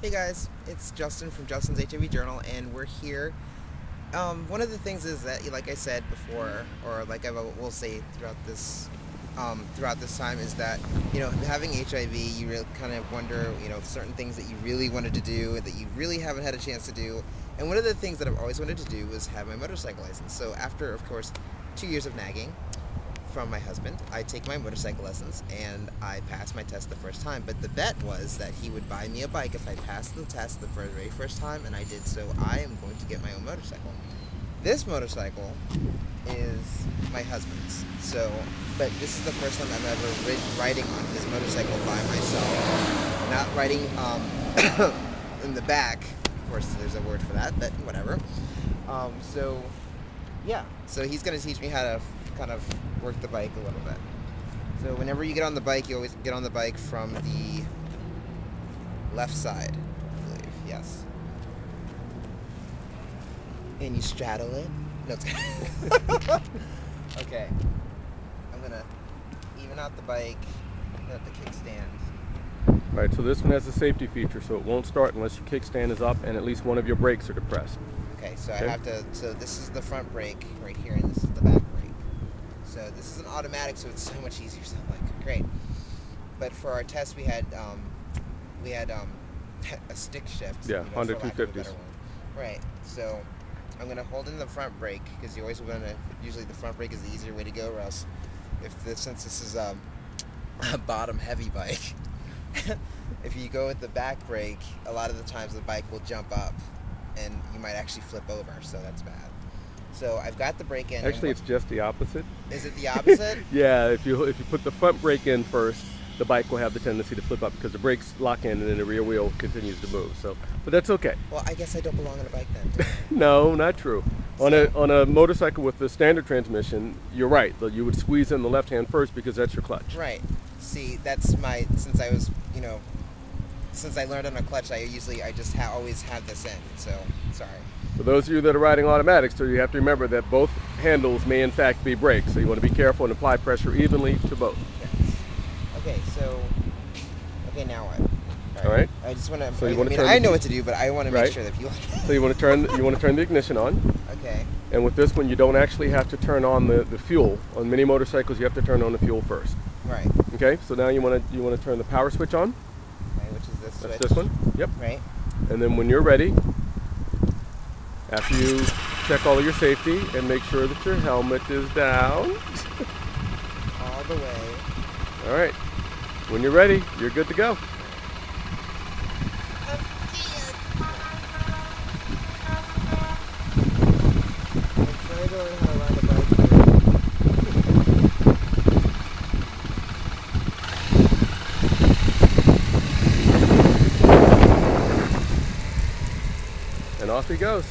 Hey guys, it's Justin from Justin's HIV Journal, and we're here. One of the things is that, like I said before, or like I will say throughout this time, is that having HIV, you really kind of wonder, certain things that you really wanted to do that you really haven't had a chance to do. And one of the things that I've always wanted to do was have my motorcycle license. So after, of course, 2 years of nagging from my husband, I take my motorcycle lessons and I passed my test the first time. But the bet was that he would buy me a bike if I passed the test the very first time, and I did. So I am going to get my own motorcycle. This motorcycle is my husband's. But this is the first time I'm ever riding on this motorcycle by myself. Not riding in the back. Of course, there's a word for that, but whatever. So he's going to teach me how to kind of work the bike a little bit. So whenever you get on the bike, you always get on the bike from the left side, I believe. Yes. And you straddle it. No, it's okay. I'm gonna even out the bike, put up the kickstand. Right, so this one has a safety feature, so it won't start unless your kickstand is up and at least one of your brakes are depressed. Okay, so I have to. So this is the front brake right here, and this is the back brake. So this is an automatic, so it's so much easier. So I'm like, great. But for our test, we had a stick shift. Yeah, Honda 250s. Right. So I'm gonna hold in the front brake because you always want to. Usually the front brake is the easier way to go, or else since this is a bottom heavy bike, if you go with the back brake, a lot of the times the bike will jump up, and you might actually flip over. So that's bad. So I've got the brake in. Actually, it's just the opposite. Is it the opposite? Yeah, if you put the front brake in first, the bike will have the tendency to flip up because the brakes lock in and then the rear wheel continues to move. So, but that's okay. Well, I guess I don't belong on a bike then. No, not true. On a motorcycle with the standard transmission, you're right. You would squeeze in the left hand first because that's your clutch. Right. See, that's since I learned on a clutch, I just always have this in. So, sorry. For those of you that are riding automatics, so you have to remember that both handles may in fact be brakes. So you want to be careful and apply pressure evenly to both. Yes. Okay, now what? All right. I just want to. So I know what to do, but I want to make sure that people. So you want to turn the ignition on. Okay. And with this one, you don't actually have to turn on the fuel. On many motorcycles, you have to turn on the fuel first. Right. Okay. So now you want to turn the power switch on. Okay, which is this switch. That's this one. Yep. Right. And then when you're ready, after you check all of your safety and make sure that your helmet is down. All the way. All right. When you're ready, you're good to go. And off he goes.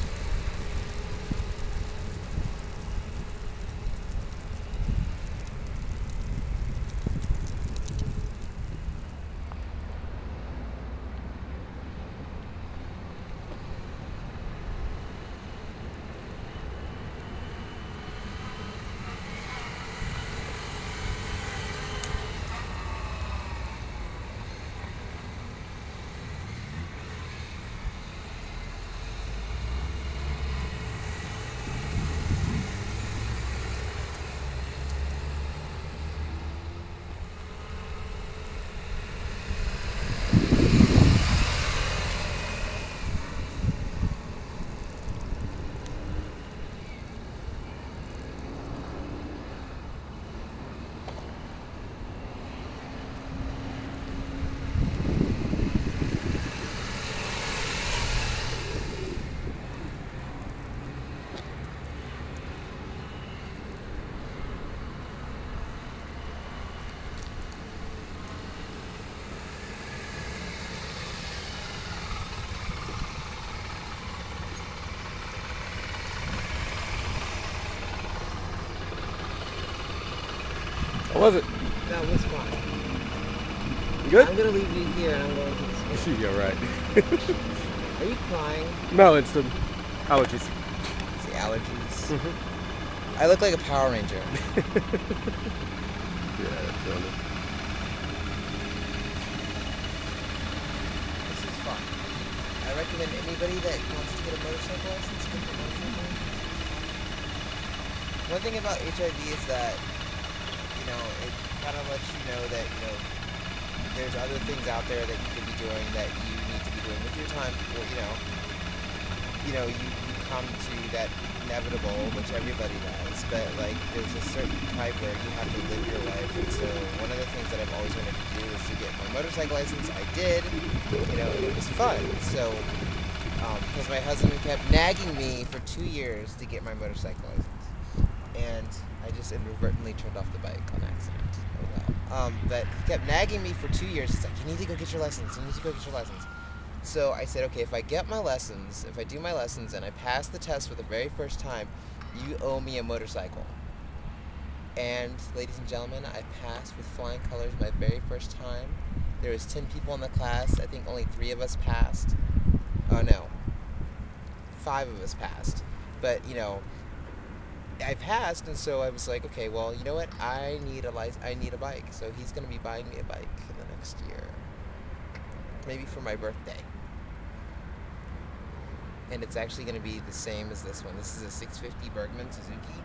How was it? That was fun. You good? I'm gonna leave you here, and I'm going to the school. Yeah, right. Are you crying? No, it's the allergies. It's the allergies. I look like a Power Ranger. Yeah, that's on it. This is fun. I recommend anybody that wants to get a motorcycle license get the motorcycle license. One thing about HIV is that, it kind of lets you know that, there's other things out there that you could be doing that you need to be doing with your time before, you come to that inevitable, which everybody does, but like there's a certain type where you have to live your life. And so one of the things that I've always wanted to do is to get my motorcycle license. I did, and it was fun. So because my husband kept nagging me for 2 years to get my motorcycle license, and I just inadvertently turned off the bike on accident. Oh well. But he kept nagging me for 2 years. He's like, you need to go get your license. You need to go get your license. So I said, okay, if I get my lessons, if I do my lessons and I pass the test for the very first time, you owe me a motorcycle. And ladies and gentlemen, I passed with flying colors my very first time. There was 10 people in the class. I think only 3 of us passed. Oh no, 5 of us passed. But I passed, and so I was like, okay, well, you know what? I need a bike. So he's going to be buying me a bike in the next year. Maybe for my birthday. And it's actually going to be the same as this one. This is a 650 Bergman Suzuki,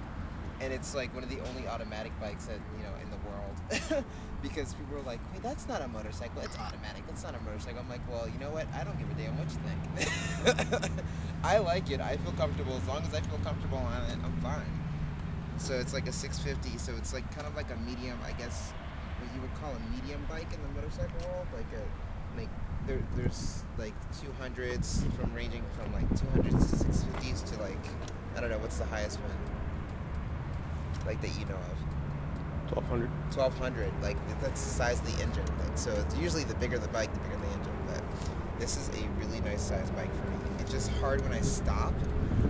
and it's like one of the only automatic bikes that in the world. Because people are like, wait, that's not a motorcycle. It's automatic. That's not a motorcycle. I'm like, well, you know what? I don't give a damn what you think. I like it. I feel comfortable. As long as I feel comfortable on it, I'm fine. So it's like a 650. So it's like kind of like a medium, I guess, what you would call a medium bike in the motorcycle world, there's like 200s ranging from like 200s to 650s to like, I don't know, what's the highest one? Like that you know of? 1200. 1200. Like that's the size of the engine. Like, so it's usually the bigger the bike, the bigger the engine. But this is a really nice size bike for me. It's just hard when I stop,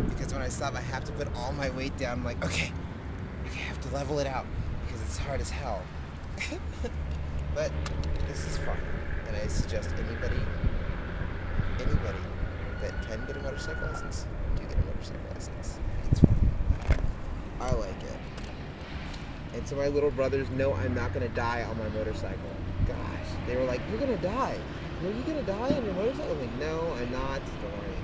because when I stop I have to put all my weight down. I'm like, okay, I have to level it out because it's hard as hell. But this is fun. And I suggest anybody that can get a motorcycle license, do get a motorcycle license. It's fun. I like it. And so my little brothers know I'm not going to die on my motorcycle. Gosh, they were like, you're going to die. Are you going to die on your motorcycle? I'm like, no, I'm not. Don't worry.